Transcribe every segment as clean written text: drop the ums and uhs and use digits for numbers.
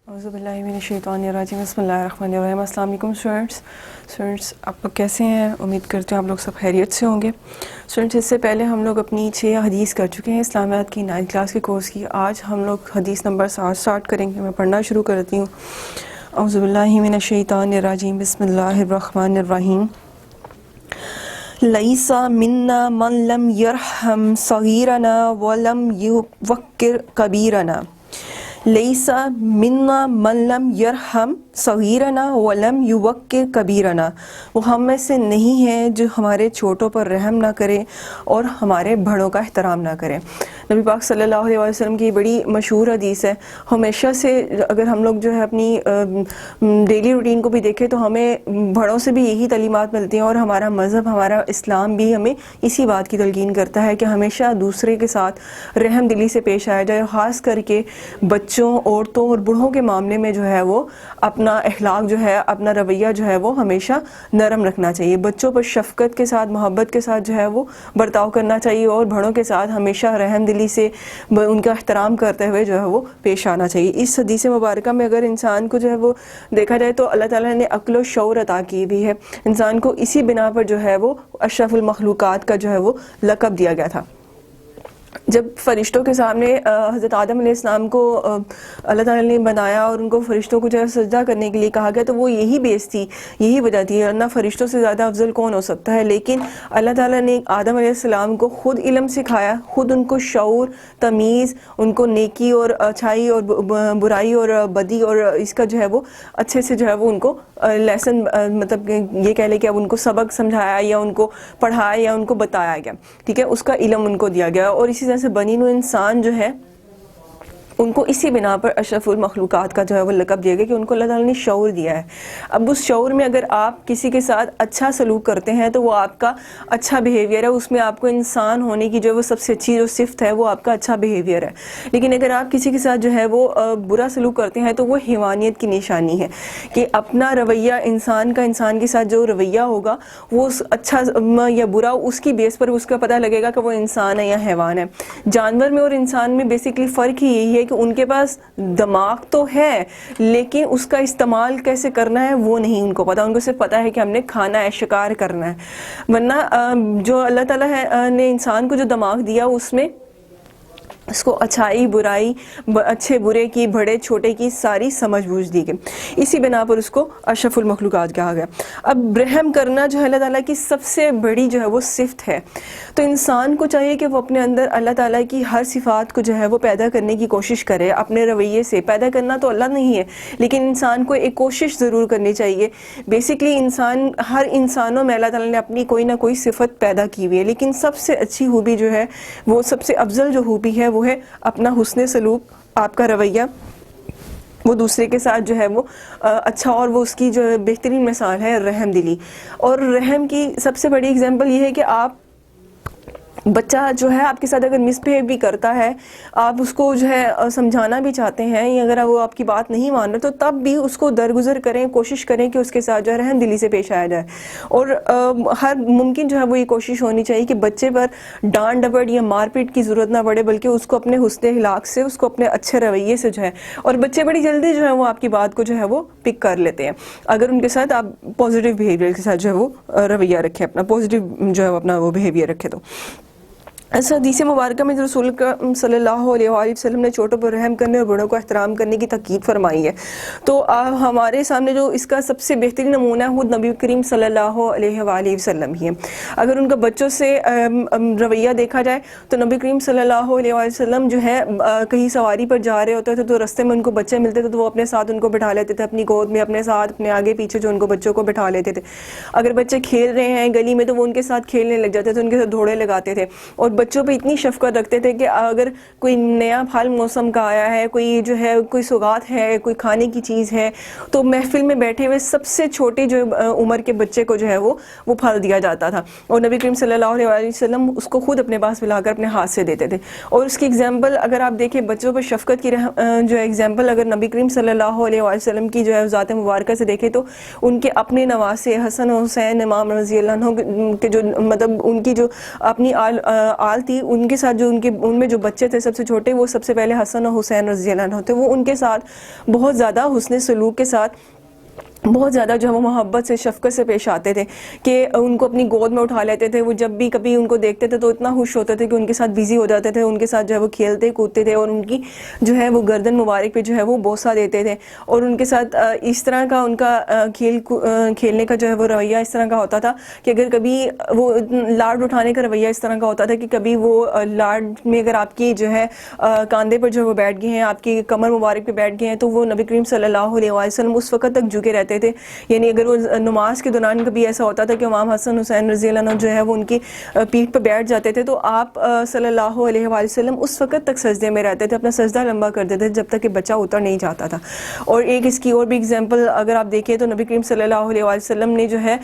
اعوذ باللہ من الشیطان الرجیم بسم اللہ الرحمن الرحیم۔ السلام علیکم اسٹوڈنٹس، آپ لوگ کیسے ہیں؟ امید کرتے ہیں آپ لوگ سب خیریت سے ہوں گے۔ اسٹوڈنٹس، اس سے پہلے ہم لوگ اپنی 6 حدیث کر چکے ہیں اسلامیات کی 9 کلاس کے کورس کی۔ آج ہم لوگ حدیث نمبر 7 سٹارٹ کریں گے۔ میں پڑھنا شروع کرتی ہوں۔ اعوذ باللہ من الشیطان الرجیم بسم اللہ الرحمن الرحیم۔ لیس منا من لم یرحم صغیرنا ولم یوقر کبیرنا۔ لیس منا من لم یرحم صغیرنا ولم یوقر کبیرنا۔ وہ ہم میں سے نہیں ہے جو ہمارے چھوٹوں پر رحم نہ کرے اور ہمارے بڑوں کا احترام نہ کرے۔ نبی پاک صلی اللہ علیہ وسلم کی بڑی مشہور حدیث ہے۔ ہمیشہ سے اگر ہم لوگ جو ہے اپنی ڈیلی روٹین کو بھی دیکھیں تو ہمیں بڑوں سے بھی یہی تعلیمات ملتی ہیں، اور ہمارا مذہب، ہمارا اسلام بھی ہمیں اسی بات کی تلقین کرتا ہے کہ ہمیشہ دوسرے کے ساتھ رحم دلی سے پیش آیا جائے، خاص کر کے بچوں، عورتوں اور بوڑھوں کے معاملے میں جو ہے وہ اپنا اخلاق جو ہے، اپنا رویہ جو ہے وہ ہمیشہ نرم رکھنا چاہیے۔ بچوں پر شفقت کے ساتھ، محبت کے ساتھ جو ہے وہ برتاؤ کرنا چاہیے، اور بڑوں کے ساتھ ہمیشہ رحم دلی سے ان کا احترام کرتے ہوئے جو ہے وہ پیش آنا چاہیے۔ اس حدیث مبارکہ میں اگر انسان کو جو ہے وہ دیکھا جائے تو اللہ تعالیٰ نے عقل و شعور عطا کی بھی ہے۔ انسان کو اسی بنا پر جو ہے وہ اشرف المخلوقات کا جو ہے وہ لقب دیا گیا تھا۔ جب فرشتوں کے سامنے حضرت آدم علیہ السلام کو اللہ تعالیٰ نے بنایا اور ان کو فرشتوں کو جو ہے سجدہ کرنے کے لیے کہا گیا، تو وہ یہی بیس تھی، یہی وجہ تھی، ورنہ فرشتوں سے زیادہ افضل کون ہو سکتا ہے۔ لیکن اللہ تعالیٰ نے آدم علیہ السلام کو خود علم سکھایا، خود ان کو شعور، تمیز، ان کو نیکی اور اچھائی اور برائی اور بدی اور اس کا جو ہے وہ اچھے سے جو ہے وہ ان کو لیسن، مطلب یہ کہہ لیں کہ اب ان کو سبق سمجھایا یا ان کو پڑھایا یا ان کو بتایا گیا، ٹھیک ہے، اس کا علم ان کو دیا گیا۔ اور اسی طرح سے بنی نوع انسان جو ہے ان کو اسی بنا پر اشرف المخلوقات کا جو ہے وہ لقب دیا گیا کہ ان کو اللہ تعالیٰ نے شعور دیا ہے۔ اب اس شعور میں اگر آپ کسی کے ساتھ اچھا سلوک کرتے ہیں تو وہ آپ کا اچھا بیہیویئر ہے، اس میں آپ کو انسان ہونے کی جو وہ سب سے اچھی جو صفت ہے وہ آپ کا اچھا بیہیویئر ہے۔ لیکن اگر آپ کسی کے ساتھ جو ہے وہ برا سلوک کرتے ہیں تو وہ حیوانیت کی نشانی ہے، کہ اپنا رویہ انسان کا، انسان کے ساتھ جو رویہ ہوگا وہ اچھا یا برا اس کی بیس پر اس کا پتہ لگے گا کہ وہ انسان ہے یا حیوان ہے۔ جانور میں اور انسان میں بیسیکلی فرق ہی یہی ہے کہ ان کے پاس دماغ تو ہے لیکن اس کا استعمال کیسے کرنا ہے وہ نہیں ان کو پتا، ان کو صرف پتا ہے کہ ہم نے کھانا ہے، شکار کرنا ہے۔ ورنہ جو اللہ تعالیٰ نے انسان کو جو دماغ دیا اس میں اس کو اچھائی، برائی، اچھے برے کی، بڑے چھوٹے کی ساری سمجھ بوجھ دی گئی، اسی بنا پر اس کو اشرف المخلوقات کہا گیا۔ اب رحم کرنا جو ہے اللہ تعالیٰ کی سب سے بڑی جو ہے وہ صفت ہے، تو انسان کو چاہیے کہ وہ اپنے اندر اللہ تعالیٰ کی ہر صفات کو جو ہے وہ پیدا کرنے کی کوشش کرے، اپنے رویے سے۔ پیدا کرنا تو اللہ نہیں ہے لیکن انسان کو ایک کوشش ضرور کرنی چاہیے۔ بیسیکلی انسان، ہر انسانوں میں اللہ تعالیٰ نے اپنی کوئی نہ کوئی صفت پیدا کی ہوئی ہے، لیکن سب سے اچھی خوبی جو ہے وہ، سب سے افضل جو خوبی ہے وہ ہے اپنا حسن سلوک، آپ کا رویہ، وہ دوسرے کے ساتھ جو ہے وہ اچھا، اور وہ اس کی جو بہترین مثال ہے رحم دلی۔ اور رحم کی سب سے بڑی اگزامپل یہ ہے کہ آپ، بچہ جو ہے آپ کے ساتھ اگر مس بہیو بھی کرتا ہے، آپ اس کو جو ہے سمجھانا بھی چاہتے ہیں، یا اگر وہ آپ کی بات نہیں مان رہے تو تب بھی اس کو درگزر کریں، کوشش کریں کہ اس کے ساتھ جو ہے رحم دلی سے پیش آیا جائے۔ اور ہر ممکن جو ہے وہ یہ کوشش ہونی چاہیے کہ بچے پر ڈانٹ ڈپٹ یا مار پیٹ کی ضرورت نہ پڑے، بلکہ اس کو اپنے حسن اخلاق سے، اس کو اپنے اچھے رویے سے جو ہے، اور بچے بڑی جلدی جو ہے وہ آپ کی بات کو جو ہے وہ پک کر لیتے ہیں اگر ان کے ساتھ آپ پازیٹیو بیہیویئر کے ساتھ جو ہے وہ رویہ رکھیں، اپنا پازیٹیو جو ہے اپنا وہ بیہیویئر رکھے۔ تو اس حدیث مبارکہ میں رسول صلی اللہ علیہ وآلہ وسلم نے چھوٹوں پر رحم کرنے اور بڑوں کو احترام کرنے کی تاکید فرمائی ہے۔ تو ہمارے سامنے جو اس کا سب سے بہترین نمونہ ہے وہ نبی کریم صلی اللہ علیہ وآلہ وسلم ہی ہے۔ اگر ان کا بچوں سے رویہ دیکھا جائے تو نبی کریم صلی اللہ علیہ وآلہ وسلم جو ہے کہیں سواری پر جا رہے ہوتے تھے تو رستے میں ان کو بچے ملتے تھے تو وہ اپنے ساتھ ان کو بٹھا لیتے تھے، اپنی گود میں، اپنے ساتھ، اپنے آگے پیچھے جو ان کو بچوں کو بٹھا لیتے تھے۔ اگر بچے کھیل رہے ہیں گلی میں تو وہ ان کے ساتھ کھیلنے لگ جاتے تھے، ان کے ساتھ دوڑے لگاتے تھے، اور بچوں پہ اتنی شفقت رکھتے تھے کہ اگر کوئی نیا پھل موسم کا آیا ہے، کوئی جو ہے کوئی سوغات ہے، کوئی کھانے کی چیز ہے، تو محفل میں بیٹھے ہوئے سب سے چھوٹے جو عمر کے بچے کو جو ہے وہ پھل دیا جاتا تھا، اور نبی کریم صلی اللہ علیہ وسلم اس کو خود اپنے پاس ملا کر اپنے ہاتھ سے دیتے تھے۔ اور اس کی اگزامپل اگر آپ دیکھیں بچوں پر شفقت کی جو اگزامپل اگر نبی کریم صلی اللہ علیہ وسلم کی جو ہے ذات مبارکہ سے دیکھیں تو ان کے اپنے نواسے حسن و حسین امام رضی اللہ عنہ کے جو مطلب ان کی جو اپنی آل تھی ان کے ساتھ جو ان میں جو بچے تھے سب سے چھوٹے، وہ سب سے پہلے حسن اور حسین رضی اللہ عنہ تھے، وہ ان کے ساتھ بہت زیادہ حسن سلوک کے ساتھ بہت زیادہ جو ہے وہ محبت سے شفقت سے پیش آتے تھے کہ ان کو اپنی گود میں اٹھا لیتے تھے. وہ جب بھی کبھی ان کو دیکھتے تھے تو اتنا خوش ہوتے تھے کہ ان کے ساتھ بزی ہو جاتے تھے، ان کے ساتھ جو ہے وہ کھیلتے کودتے تھے اور ان کی جو ہے وہ گردن مبارک پہ جو ہے وہ بوسہ دیتے تھے. اور ان کے ساتھ اس طرح کا ان کا کھیلنے کا جو ہے وہ رویہ اس طرح کا ہوتا تھا کہ اگر کبھی وہ لاڈ اٹھانے کا رویہ اس طرح کا ہوتا تھا کہ کبھی وہ لاڈ میں اگر آپ کی جو ہے کاندھے پر جو ہے وہ بیٹھ گئے ہیں، آپ کی کمر مبارک پہ بیٹھ گئے ہیں، تو وہ نبی کریم صلی اللہ علیہ وسلم اس وقت تک جھکے رہتے تھے. یعنی اگر وہ نماز کے دوران کبھی ایسا ہوتا تھا کہ امام حسن حسین رضی اللہ عنہ جو ہے وہ ان کی پیٹھ پہ بیٹھ جاتے تھے، تو آپ صلی اللہ علیہ وآلہ وسلم اس وقت تک سجدے میں رہتے تھے، اپنا سجدہ لمبا کرتے تھے جب تک کہ بچہ اتر نہیں جاتا تھا. اور ایک اس کی اور بھی اگزامپل اگر آپ دیکھیں تو نبی کریم صلی اللہ علیہ وآلہ وسلم نے جو ہے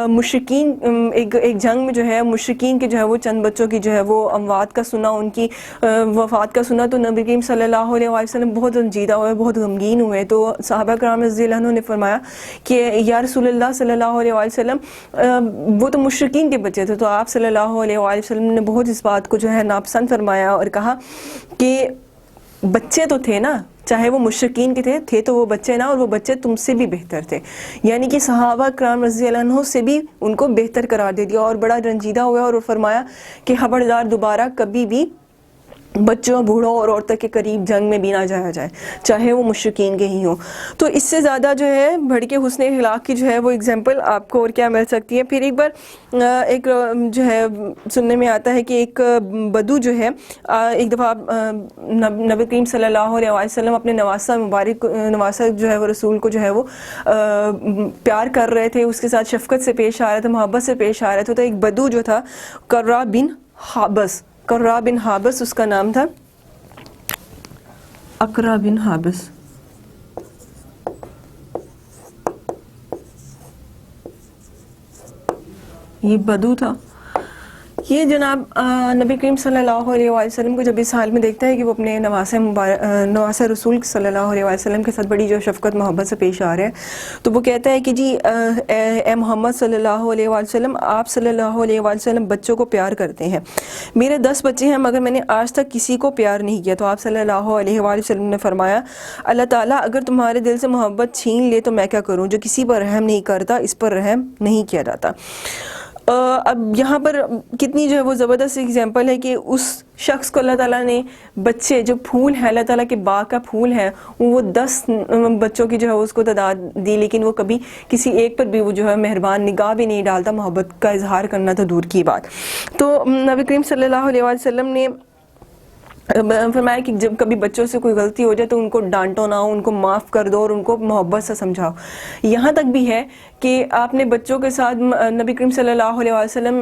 مشرکین ایک جنگ میں جو ہے مشرکین کے جو ہے وہ چند بچوں کی جو ہے وہ اموات کا سنا، ان کی وفات کا سنا، تو نبی کریم صلی اللہ علیہ وآلہ وسلم بہت رنجیدہ ہوئے، بہت غمگین ہوئے. تو صحابہ کرام رضی اللہ عنہ نے فرمایا کہ یا رسول اللہ صلی اللہ علیہ وآلہ وسلم وہ تو مشرکین کے بچے تھے. تو آپ صلی اللہ علیہ وآلہ وسلم نے بہت اس بات کو جو ہے ناپسند فرمایا اور کہا کہ بچے تو تھے نا، چاہے وہ مشرکین کے تھے تو وہ بچے نا، اور وہ بچے تم سے بھی بہتر تھے. یعنی کہ صحابہ کرام رضی اللہ عنہ سے بھی ان کو بہتر قرار دے دیا اور بڑا رنجیدہ ہوا اور فرمایا کہ خبردار دوبارہ کبھی بھی بچوں، بوڑھوں اور عورتوں کے قریب جنگ میں بھی نہ جایا جائے، چاہے وہ مشرکین کے ہی ہوں. تو اس سے زیادہ جو ہے بڑھ کے حسن اخلاق کی جو ہے وہ اگزامپل آپ کو اور کیا مل سکتی ہے. پھر ایک بار ایک جو ہے سننے میں آتا ہے کہ ایک بدو جو ہے ایک دفعہ نبی کریم صلی اللہ علیہ وسلم اپنے نواسہ جو ہے وہ رسول کو جو ہے وہ پیار کر رہے تھے، اس کے ساتھ شفقت سے پیش آ رہے تھے، محبت سے پیش آ رہے تھے. تو ایک بدو جو تھا قرہ بن حابس اس کا نام تھا، اقرا بن حابس. یہ بدو تھا. یہ جناب نبی کریم صلی اللہ علیہ وآلہ وسلم کو جب اس حال میں دیکھتا ہے کہ وہ اپنے نواسہ رسول صلی اللہ علیہ وسلم کے ساتھ بڑی جو شفقت محبت سے پیش آ رہے ہیں، تو وہ کہتا ہے کہ جی اے محمد صلی اللہ علیہ وآلہ وسلم، آپ صلی اللہ علیہ وآلہ وسلم بچوں کو پیار کرتے ہیں، میرے 10 بچے ہیں مگر میں نے آج تک کسی کو پیار نہیں کیا. تو آپ صلی اللہ علیہ وآلہ وسلم نے فرمایا اللہ تعالیٰ اگر تمہارے دل سے محبت چھین لے تو میں کیا کروں؟ جو کسی پر رحم نہیں کرتا اس پر رحم نہیں کیا جاتا. اب یہاں پر کتنی جو ہے وہ زبردست ایگزامپل ہے کہ اس شخص کو اللہ تعالیٰ نے بچے جو پھول ہے، اللہ تعالیٰ کے باغ کا پھول ہے، وہ 10 بچوں کی جو ہے اس کو تعداد دی، لیکن وہ کبھی کسی ایک پر بھی وہ جو ہے مہربان نگاہ بھی نہیں ڈالتا، محبت کا اظہار کرنا تو دور کی بات. تو نبی کریم صلی اللہ علیہ وآلہ وسلم نے فرمایا کہ جب کبھی بچوں سے کوئی غلطی ہو جائے تو ان کو ڈانٹو نہ، ان کو معاف کر دو اور ان کو محبت سے سمجھاؤ. یہاں تک بھی ہے کہ آپ نے بچوں کے ساتھ نبی کریم صلی اللہ علیہ وسلم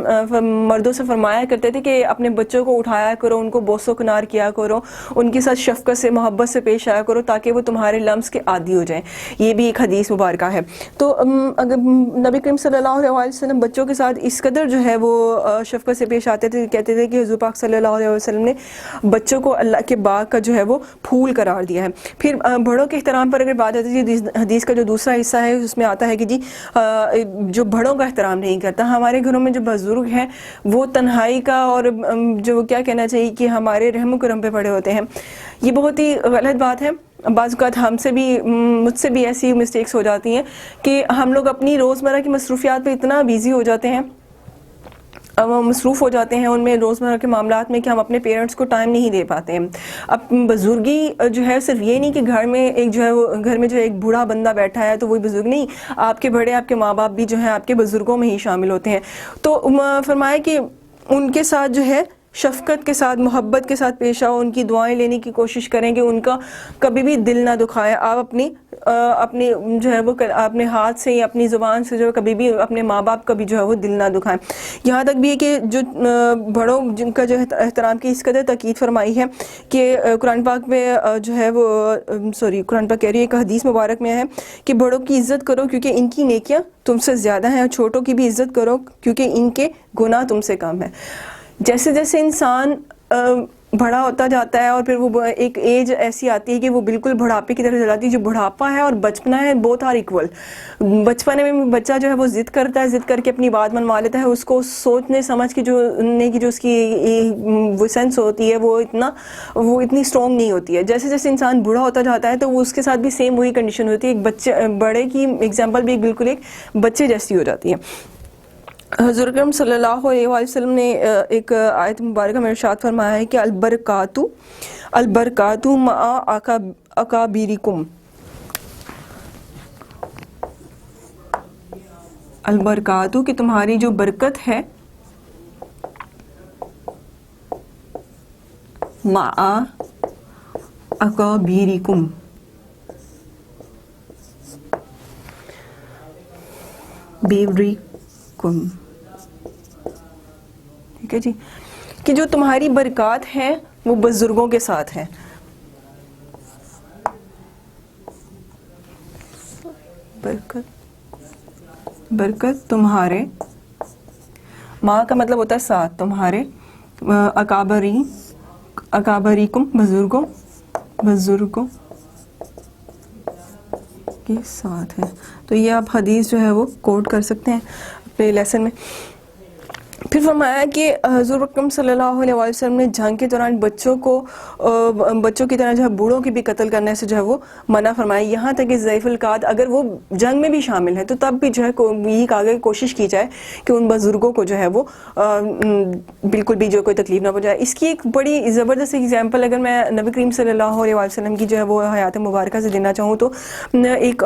مردوں سے فرمایا کرتے تھے کہ اپنے بچوں کو اٹھایا کرو، ان کو بوس و کنار کیا کرو، ان کے ساتھ شفقت سے محبت سے پیش آیا کرو تاکہ وہ تمہارے لمس کے عادی ہو جائیں. یہ بھی ایک حدیث مبارکہ ہے. تو اگر نبی کریم صلی اللہ علیہ وسلم بچوں کے ساتھ اس قدر جو ہے وہ شفقت سے پیش آتے تھے، کہتے تھے کہ حضور پاک صلی اللہ علیہ وسلم نے بچوں کو اللہ کے باغ کا جو ہے وہ پھول قرار دیا ہے. پھر بڑوں کے احترام پر اگر بات آتی ہے، حدیث کا جو دوسرا حصہ ہے اس میں آتا ہے کہ جی جو بڑوں کا احترام نہیں کرتا. ہمارے گھروں میں جو بزرگ ہیں وہ تنہائی کا اور جو کیا کہنا چاہیے کہ ہمارے رحم و کرم پہ پڑے ہوتے ہیں. یہ بہت ہی غلط بات ہے. بعض اوقات مجھ سے بھی ایسی مسٹیکس ہو جاتی ہیں کہ ہم لوگ اپنی روزمرہ کی مصروفیات پہ اتنا بیزی ہو جاتے ہیں، مصروف ہو جاتے ہیں ان میں روزمرہ کے معاملات میں کہ ہم اپنے پیرنٹس کو ٹائم نہیں دے پاتے ہیں. اب بزرگی جو ہے صرف یہ نہیں کہ گھر میں ایک بوڑھا بندہ بیٹھا ہے تو وہی بزرگ نہیں، آپ کے بڑے آپ کے ماں باپ بھی جو ہیں آپ کے بزرگوں میں ہی شامل ہوتے ہیں. تو فرمایا کہ ان کے ساتھ جو ہے شفقت کے ساتھ محبت کے ساتھ پیش آؤ، ان کی دعائیں لینے کی کوشش کریں کہ ان کا کبھی بھی دل نہ دکھائے. آپ اپنی جو ہے وہ اپنے ہاتھ سے یا اپنی زبان سے جو کبھی بھی اپنے ماں باپ کا بھی جو ہے وہ دل نہ دکھائیں. یہاں تک بھی ہے کہ جو بڑوں جن کا جو ہے احترام کی اس قدر تاکید فرمائی ہے کہ قرآن پاک میں جو ہے وہ قرآن پاک کہہ رہی ہے ایک حدیث مبارک میں ہے کہ بڑوں کی عزت کرو کیونکہ ان کی نیکیاں تم سے زیادہ ہیں، اور چھوٹوں کی بھی عزت کرو کیونکہ ان کے گناہ تم سے کم ہیں. جیسے جیسے انسان بڑا ہوتا جاتا ہے اور پھر وہ ایک ایج ایسی آتی ہے کہ وہ بالکل بڑھاپے کی طرف جاتی ہے. جو بڑھاپا ہے اور بچپنا ہے بوتھ آر ایکول. بچپنے میں بچہ جو ہے وہ ضد کرتا ہے, ضد کر کے اپنی بات منوا لیتا ہے, اس کو سوچنے سمجھ کے جو اس کی وہ سینس ہوتی ہے وہ اتنی اسٹرانگ نہیں ہوتی ہے. جیسے جیسے انسان بوڑھا ہوتا جاتا ہے تو وہ اس کے ساتھ بھی سیم وہی کنڈیشن ہوتی ہے. ایک بچے بڑے کی ایگزامپل بھی بالکل ایک بچے جیسی ہو جاتی ہے. حضور اکرم صلی اللہ علیہ وآلہ وسلم نے ایک آیت مبارکہ میں ارشاد فرمایا ہے کہ البرکاتو مع اکابرکم. البرکاتو کہ تمہاری جو برکت ہے, مع اکابرکم, ٹھیک ہے جی, کہ جو تمہاری برکات ہیں وہ بزرگوں کے ساتھ ہیں. برکت تمہارے, ماں کا مطلب ہوتا ہے ساتھ, تمہارے, اکابریکم بزرگوں کے ساتھ ہے. تو یہ آپ حدیث جو ہے وہ کوٹ کر سکتے ہیں اپنے لیسن میں. پھر فرمایا کہ حضور اکرم صلی اللہ علیہ وسلم نے جنگ کے دوران بچوں کی طرح جو ہے بوڑھوں کی بھی قتل کرنے سے جو ہے وہ منع فرمایا. یہاں تک کہ ضعیف القات اگر وہ جنگ میں بھی شامل ہیں تو تب بھی جو ہے یہی کہا گیا کوشش کی جائے کہ ان بزرگوں کو جو ہے وہ بالکل بھی جو کوئی تکلیف نہ پہنچائے. اس کی ایک بڑی زبردست ایگزامپل اگر میں نبی کریم صلی اللہ علیہ وسلم کی جو ہے وہ حیات مبارکہ سے دینا چاہوں تو ایک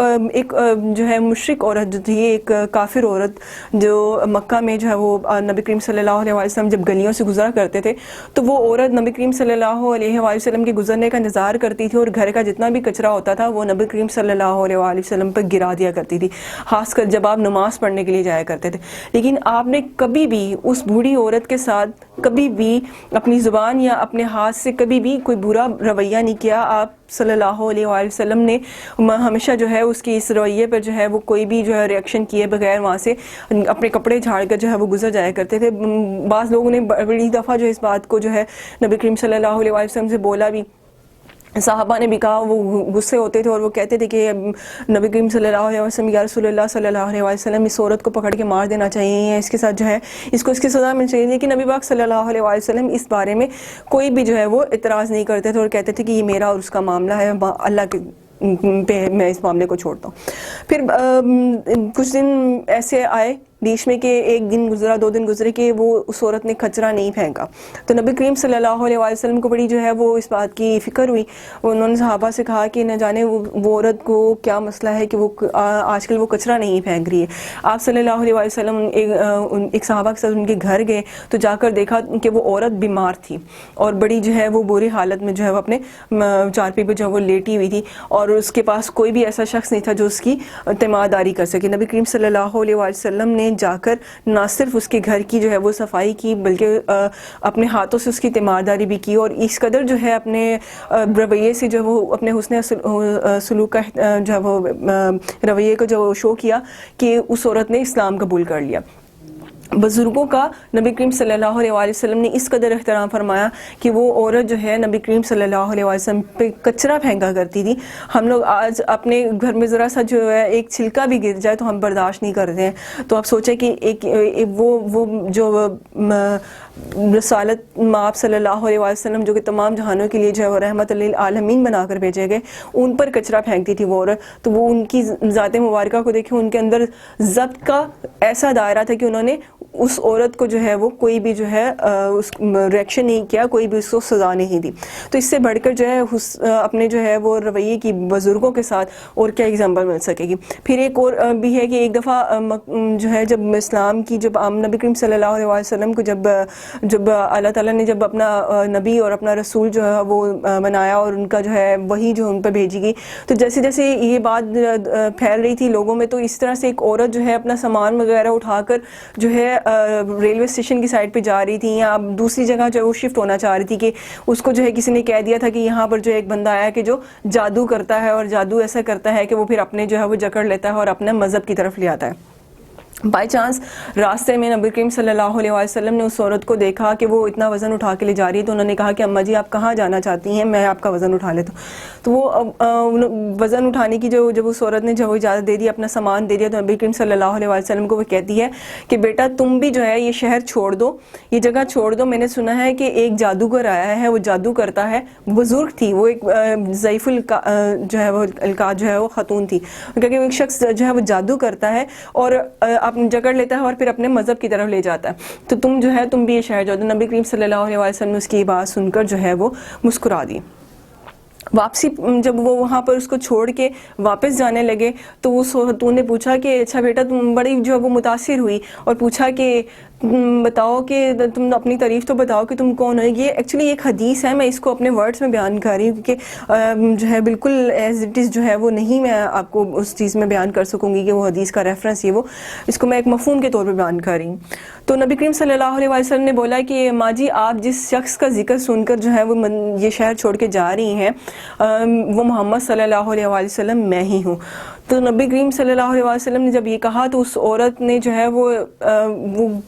جو ہے مشرک عورت جو تھی, ایک کافر عورت جو مکہ میں جو ہے وہ نبی کریم صلی اللہ علیہ وسلم جب گلیوں سے گزرا کرتے تھے تو وہ عورت نبی کریم صلی اللہ علیہ وسلم کے گزرنے کا انتظار کرتی تھی, اور گھر کا جتنا بھی کچرا ہوتا تھا وہ نبی کریم صلی اللہ علیہ وسلم پر گرا دیا کرتی تھی, خاص کر جب آپ نماز پڑھنے کے لیے جایا کرتے تھے. لیکن آپ نے کبھی بھی اس بوڑھی عورت کے ساتھ کبھی بھی اپنی زبان یا اپنے ہاتھ سے کبھی بھی کوئی برا رویہ نہیں کیا. آپ صلی اللہ علیہ وسلم نے ہمیشہ جو ہے اس کی اس رویے پر جو ہے وہ کوئی بھی جو ہے ریئیکشن کیے بغیر وہاں سے اپنے کپڑے جھاڑ کر جو ہے وہ گزر جایا کرتے تھے. بعض لوگوں نے بڑی دفعہ جو اس بات کو جو ہے نبی کریم صلی اللہ علیہ وسلم سے بولا بھی, صحابہ نے بھی کہا, وہ غصے ہوتے تھے اور وہ کہتے تھے کہ نبی کریم صلی اللہ علیہ وسلم یا رسول اللہ صلی اللہ علیہ وسلم اس عورت کو پکڑ کے مار دینا چاہیے, یا اس کے ساتھ جو ہے اس کو اس کی سزا ملنی چاہیے. لیکن نبی پاک صلی اللہ علیہ وسلم اس بارے میں کوئی بھی جو ہے وہ اعتراض نہیں کرتے تھے اور کہتے تھے کہ یہ میرا اور اس کا معاملہ ہے, اللہ کے پہ میں اس معاملے کو چھوڑتا ہوں. پھر کچھ دن ایسے آئے بیچ میں کہ ایک دن گزرا, 2 دن گزرے کہ وہ اس عورت نے کچرا نہیں پھینکا. تو نبی کریم صلی اللہ علیہ وسلم کو بڑی جو ہے وہ اس بات کی فکر ہوئی. انہوں نے صحابہ سے کہا کہ نہ جانے وہ عورت کو کیا مسئلہ ہے کہ وہ آج کل وہ کچرا نہیں پھینک رہی ہے. آپ صلی اللہ علیہ وسلم ایک صحابہ کے ساتھ ان کے گھر گئے تو جا کر دیکھا کہ وہ عورت بیمار تھی اور بڑی جو ہے وہ بری حالت میں جو ہے وہ اپنے چارپائی پہ جو ہے وہ لیٹی ہوئی تھی, اور اس کے پاس کوئی بھی ایسا شخص نہیں تھا جو اس کی تیمارداری کر سکے. نبی کریم صلی اللہ علیہ وسلم نے جا کر نہ صرف اس کے گھر کی جو ہے وہ صفائی کی بلکہ اپنے ہاتھوں سے اس کی تیمارداری بھی کی, اور اس قدر جو ہے اپنے رویے سے جو وہ اپنے حسن سلوک کا جو ہے وہ رویے کو جو شو کیا کہ اس عورت نے اسلام قبول کر لیا. بزرگوں کا نبی کریم صلی اللہ علیہ وسلم نے اس قدر احترام فرمایا کہ وہ عورت جو ہے نبی کریم صلی اللہ علیہ وسلم پہ کچرا پھینکا کرتی تھی. ہم لوگ آج اپنے گھر میں ذرا سا جو ہے ایک چھلکا بھی گر جائے تو ہم برداشت نہیں کرتے ہیں. تو آپ سوچیں کہ وہ جو رسالت آپ صلی اللہ علیہ وسلم جو کہ تمام جہانوں کے لیے جو ہے وہ رحمت للعالمین بنا کر بھیجے گئے, ان پر کچرا پھینکتی تھی وہ عورت. تو وہ ان کی ذات مبارکہ کو دیکھیں, ان کے اندر ضبط کا ایسا دائرہ تھا کہ انہوں نے اس عورت کو جو ہے وہ کوئی بھی جو ہے اس ریئیکشن نہیں کیا, کوئی بھی اس کو سزا نہیں دی. تو اس سے بڑھ کر جو ہے اپنے جو ہے وہ رویے کی بزرگوں کے ساتھ اور کیا ایگزامپل مل سکے گی. پھر ایک اور بھی ہے کہ ایک دفعہ جو ہے جب اسلام کی جب نبی کریم صلی اللہ علیہ وسلم کو جب اللہ تعالیٰ نے جب اپنا نبی اور اپنا رسول جو ہے وہ بنایا اور ان کا جو ہے وہی جو ان پہ بھیجی گئی, تو جیسے جیسے یہ بات پھیل رہی تھی لوگوں میں, تو اس طرح سے ایک عورت جو ہے اپنا سامان وغیرہ اٹھا کر جو ہے ریلوے اسٹیشن کی سائڈ پہ جا رہی تھی یا دوسری جگہ جو ہے وہ شفٹ ہونا چاہ رہی تھی کہ اس کو جو ہے کسی نے کہہ دیا تھا کہ یہاں پر جو ایک بندہ آیا کہ جو جادو کرتا ہے, اور جادو ایسا کرتا ہے کہ وہ پھر اپنے جو ہے وہ جکڑ لیتا ہے اور اپنے مذہب کی طرف لے آتا ہے. بائی چانس راستے میں نبی کریم صلی اللہ علیہ وسلم نے اس عورت کو دیکھا کہ وہ اتنا وزن اٹھا کے لے جا رہی ہے، تو انہوں نے کہا کہ اماں جی آپ کہاں جانا چاہتی ہیں، میں آپ کا وزن اٹھا لیتا ہوں. تو وہ وزن اٹھانے کی جب اس عورت نے جب اجازت دے دی، اپنا سامان دے دیا، تو نبی کریم صلی اللہ علیہ وسلم کو وہ کہتی ہے کہ بیٹا تم بھی جو ہے یہ شہر چھوڑ دو، یہ جگہ چھوڑ دو. میں نے سنا ہے کہ ایک جادوگر آیا ہے، وہ جادو کرتا ہے. بزرگ تھی وہ، ایک ضعیف جو ہے وہ القاء جو ہے وہ خاتون تھی، کیونکہ ایک شخص جو ہے وہ جادو کرتا ہے اور اپنی جکڑ لیتا ہے اور پھر اپنے مذہب کی طرف لے جاتا ہے، تو تم جو ہے تم بھی یہ شہر جاؤ. نبی کریم صلی اللہ علیہ وسلم نے اس کی بات سن کر جو ہے وہ مسکرا دی. واپسی جب وہ وہاں پر اس کو چھوڑ کے واپس جانے لگے تو اس خاتون نے پوچھا کہ اچھا بیٹا تم بڑی جو ہے وہ متاثر ہوئی اور پوچھا کہ بتاؤ کہ تم اپنی تعریف تو بتاؤ کہ تم کون ہو. یہ ایکچولی ایک حدیث ہے، میں اس کو اپنے ورڈز میں بیان کر رہی ہوں کیونکہ جو ہے بالکل ایز اٹ از جو ہے وہ نہیں میں آپ کو اس چیز میں بیان کر سکوں گی کہ وہ حدیث کا ریفرنس یہ وہ، اس کو میں ایک مفہوم کے طور پہ بیان کر رہی ہوں. تو نبی کریم صلی اللہ علیہ وسلم نے بولا کہ ماں جی آپ جس شخص کا ذکر سن کر جو ہے وہ یہ شہر چھوڑ کے جا رہی ہیں وہ محمد صلی اللہ علیہ وسلم میں ہی ہوں. تو نبی کریم صلی اللہ علیہ وسلم نے جب یہ کہا تو اس عورت نے جو ہے وہ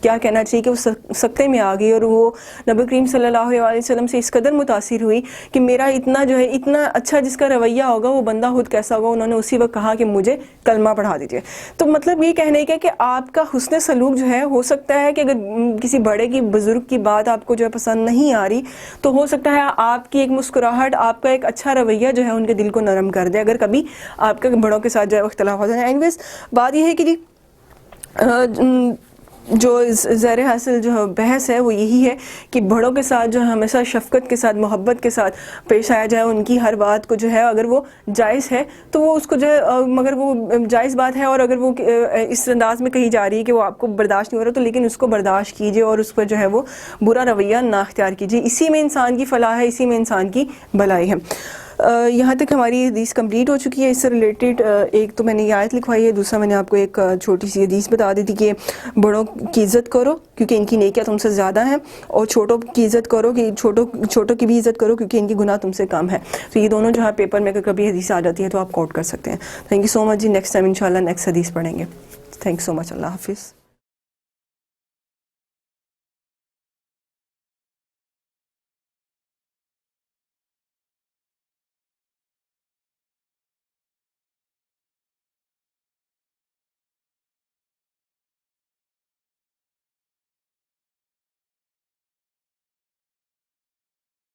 کیا کہنا چاہیے کہ وہ سکتے میں آ گئی، اور وہ نبی کریم صلی اللہ علیہ وسلم سے اس قدر متاثر ہوئی کہ میرا اتنا جو ہے اتنا اچھا جس کا رویہ ہوگا وہ بندہ خود کیسا ہوگا. انہوں نے اسی وقت کہا کہ مجھے کلمہ پڑھا دیجیے. تو مطلب یہ کہنے کا کہ آپ کا حسن سلوک جو ہے ہو سکتا ہے کہ اگر کسی بڑے کی بزرگ کی بات آپ کو جو ہے پسند نہیں آ رہی تو ہو سکتا ہے آپ کی ایک مسکراہٹ، آپ کا ایک اچھا رویہ جو ہے ان کے دل کو نرم کر دے، اگر کبھی آپ کا بڑوں کے ساتھ جو ہے اختلاف ہو جائے. اینیویز بات یہ ہے کہ جی جو زیر حاصل جو بحث ہے وہ یہی ہے کہ بڑوں کے ساتھ جو ہمیشہ شفقت کے ساتھ محبت کے ساتھ پیش آیا جائے. ان کی ہر بات کو جو ہے اگر وہ جائز ہے تو وہ اس کو جو ہے مگر وہ جائز بات ہے، اور اگر وہ اس انداز میں کہی جا رہی ہے کہ وہ آپ کو برداشت نہیں ہو رہا تو لیکن اس کو برداشت کیجیے اور اس پر جو ہے وہ برا رویہ نہ اختیار کیجیے. اسی میں انسان کی فلاح ہے، اسی میں انسان کی بھلائی ہے. یہاں تک ہماری حدیث کمپلیٹ ہو چکی ہے. اس سے ریلیٹڈ ایک تو میں نے یہ آیت لکھوائی ہے، دوسرا میں نے آپ کو ایک چھوٹی سی حدیث بتا دی تھی کہ بڑوں کی عزت کرو کیونکہ ان کی نیکیاں تم سے زیادہ ہیں، اور چھوٹوں کی عزت کرو کہ چھوٹوں کی بھی عزت کرو کیونکہ ان کی گناہ تم سے کم ہے. تو یہ دونوں جو ہے پیپر میں اگر کبھی حدیث آ جاتی ہے تو آپ کوٹ کر سکتے ہیں. تھینک یو سو مچ جی. نیکسٹ ٹائم انشاءاللہ نیکسٹ حدیث پڑھیں گے. تھینک یو سو مچ. اللہ حافظ.